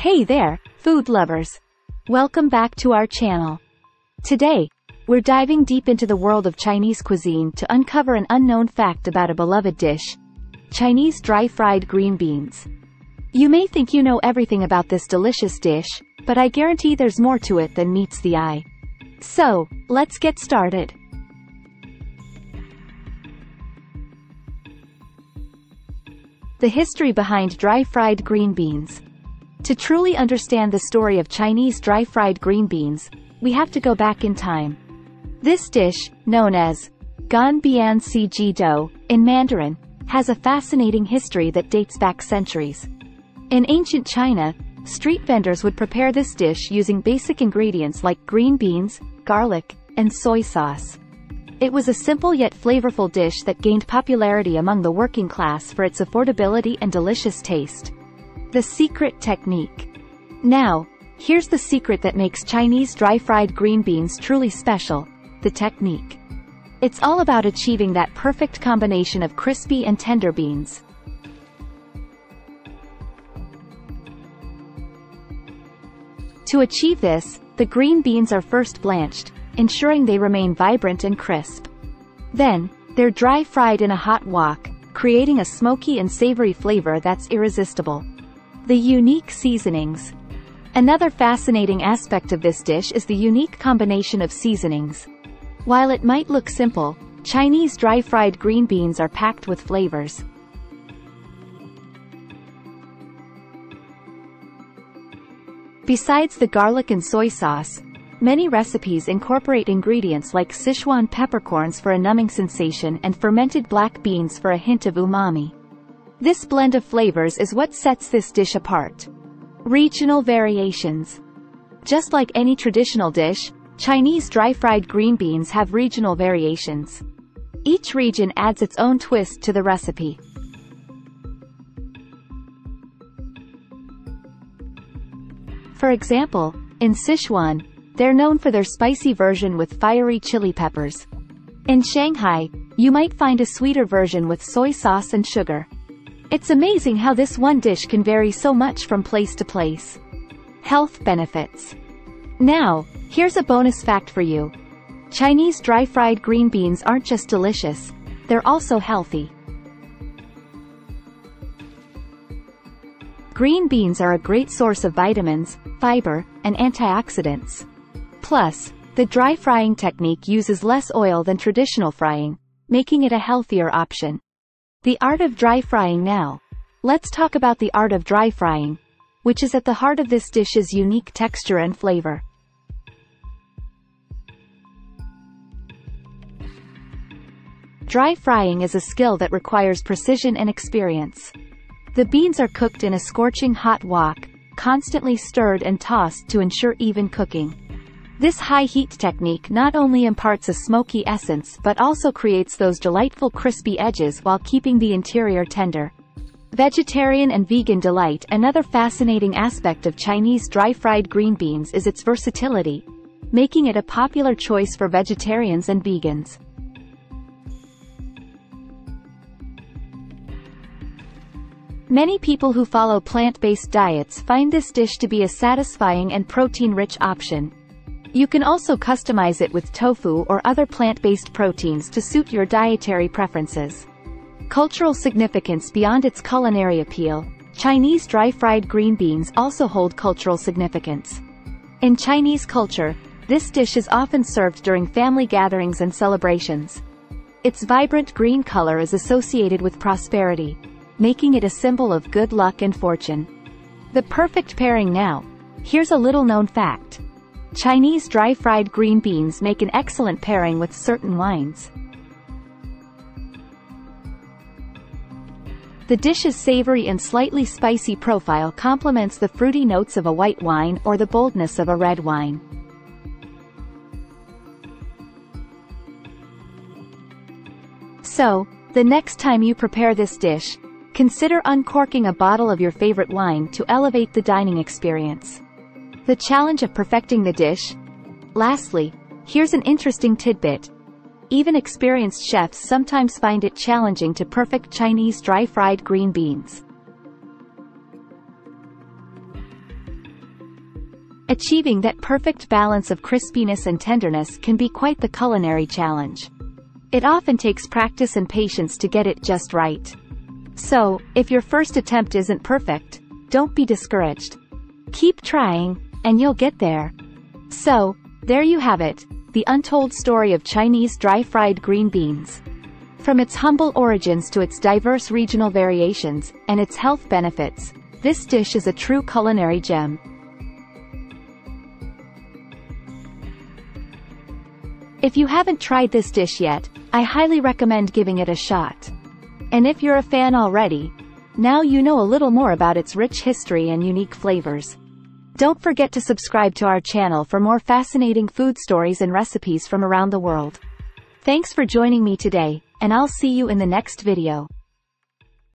Hey there, food lovers! Welcome back to our channel. Today, we're diving deep into the world of Chinese cuisine to uncover an unknown fact about a beloved dish: Chinese dry-fried green beans. You may think you know everything about this delicious dish, but I guarantee there's more to it than meets the eye. So, let's get started. The history behind dry-fried green beans. To truly understand the story of Chinese dry-fried green beans, we have to go back in time. This dish, known as bean-Unveiling in Mandarin, has a fascinating history that dates back centuries. In ancient China, street vendors would prepare this dish using basic ingredients like green beans, garlic, and soy sauce. It was a simple yet flavorful dish that gained popularity among the working class for its affordability and delicious taste. The secret technique. Now, here's the secret that makes Chinese dry-fried green beans truly special: the technique. It's all about achieving that perfect combination of crispy and tender beans. To achieve this, the green beans are first blanched, ensuring they remain vibrant and crisp. Then, they're dry-fried in a hot wok, creating a smoky and savory flavor that's irresistible. The unique seasonings. Another fascinating aspect of this dish is the unique combination of seasonings. While it might look simple, Chinese dry-fried green beans are packed with flavors. Besides the garlic and soy sauce, many recipes incorporate ingredients like Sichuan peppercorns for a numbing sensation and fermented black beans for a hint of umami. This blend of flavors is what sets this dish apart. Regional variations. Just like any traditional dish, Chinese dry-fried green beans have regional variations. Each region adds its own twist to the recipe. For example, in Sichuan, they're known for their spicy version with fiery chili peppers. In Shanghai, you might find a sweeter version with soy sauce and sugar. It's amazing how this one dish can vary so much from place to place. Health benefits. Now, here's a bonus fact for you. Chinese dry-fried green beans aren't just delicious, they're also healthy. Green beans are a great source of vitamins, fiber, and antioxidants. Plus, the dry frying technique uses less oil than traditional frying, making it a healthier option. The art of dry frying now. Let's talk about the art of dry frying, which is at the heart of this dish's unique texture and flavor. Dry frying is a skill that requires precision and experience. The beans are cooked in a scorching hot wok, constantly stirred and tossed to ensure even cooking. This high-heat technique not only imparts a smoky essence but also creates those delightful crispy edges while keeping the interior tender. Vegetarian and vegan delight. Another fascinating aspect of Chinese dry-fried green beans is its versatility, making it a popular choice for vegetarians and vegans. Many people who follow plant-based diets find this dish to be a satisfying and protein-rich option. You can also customize it with tofu or other plant-based proteins to suit your dietary preferences. Cultural significance. Beyond its culinary appeal, Chinese dry-fried green beans also hold cultural significance. In Chinese culture, this dish is often served during family gatherings and celebrations. Its vibrant green color is associated with prosperity, making it a symbol of good luck and fortune. The perfect pairing. Now, here's a little-known fact. Chinese dry-fried green beans make an excellent pairing with certain wines. The dish's savory and slightly spicy profile complements the fruity notes of a white wine or the boldness of a red wine. So, the next time you prepare this dish, consider uncorking a bottle of your favorite wine to elevate the dining experience. The challenge of perfecting the dish. Lastly, here's an interesting tidbit. Even experienced chefs sometimes find it challenging to perfect Chinese dry-fried green beans. Achieving that perfect balance of crispiness and tenderness can be quite the culinary challenge. It often takes practice and patience to get it just right. So, if your first attempt isn't perfect, don't be discouraged. Keep trying, and you'll get there. So, there you have it, the untold story of Chinese dry-fried green beans. From its humble origins to its diverse regional variations, and its health benefits, this dish is a true culinary gem. If you haven't tried this dish yet, I highly recommend giving it a shot. And if you're a fan already, now you know a little more about its rich history and unique flavors. Don't forget to subscribe to our channel for more fascinating food stories and recipes from around the world. Thanks for joining me today, and I'll see you in the next video.